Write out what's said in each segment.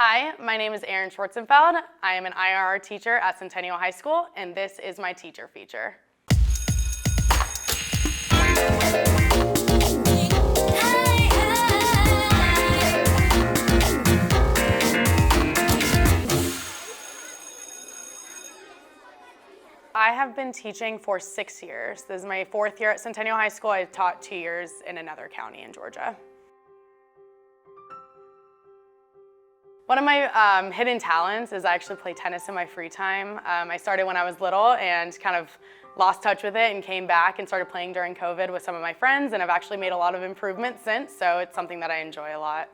Hi, my name is Erin Schwartzenfeld. I am an IRR teacher at Centennial High School, and this is my teacher feature. I have been teaching for 6 years. This is my 4th year at Centennial High School. I taught 2 years in another county in Georgia. One of my hidden talents is I actually play tennis in my free time. I started when I was little and kind of lost touch with it and came back and started playing during COVID with some of my friends, and I've actually made a lot of improvements since, so it's something that I enjoy a lot.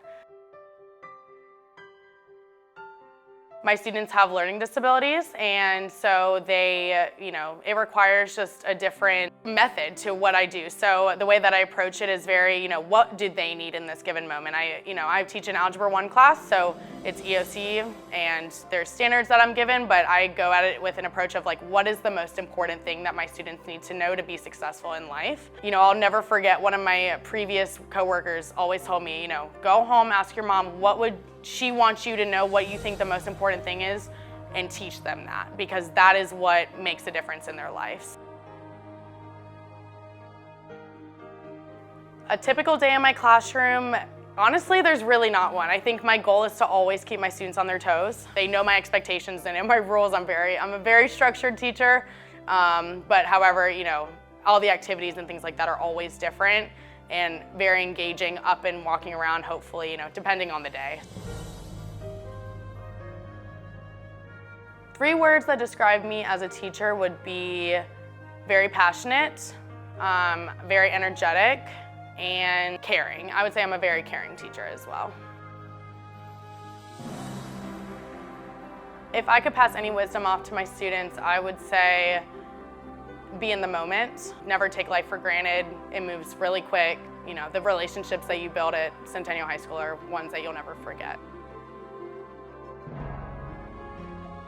My students have learning disabilities, and so it requires just a different method to what I do. So the way that I approach it is very, what did they need in this given moment? I teach an Algebra 1 class, so it's EOC, and there's standards that I'm given, but I go at it with an approach of what is the most important thing that my students need to know to be successful in life? I'll never forget one of my previous coworkers always told me, go home, ask your mom, what would she want you to know, what you think the most important thing is, and teach them that, because that is what makes a difference in their lives. A typical day in my classroom, honestly, there's really not one. I think my goal is to always keep my students on their toes. They know my expectations and in my rules. I'm a very structured teacher, but however, all the activities and things like that are always different and very engaging, up and walking around, hopefully, depending on the day. 3 words that describe me as a teacher would be very passionate, very energetic, and caring. I would say I'm a very caring teacher as well. If I could pass any wisdom off to my students, I would say be in the moment. Never take life for granted. It moves really quick. The relationships that you build at Centennial High School are ones that you'll never forget.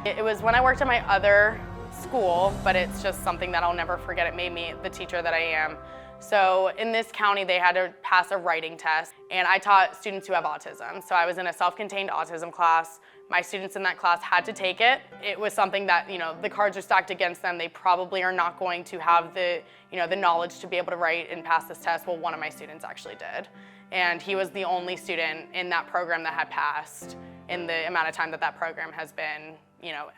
It was when I worked at my other school, but it's just something that I'll never forget. It made me the teacher that I am. So in this county, they had to pass a writing test, and I taught students who have autism. So I was in a self-contained autism class. My students in that class had to take it. It was something that, the cards are stacked against them. They probably are not going to have the knowledge to be able to write and pass this test. Well, one of my students actually did. And he was the only student in that program that had passed in the amount of time that that program has been,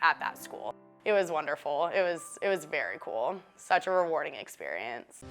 at that school. It was wonderful. It was very cool. Such a rewarding experience.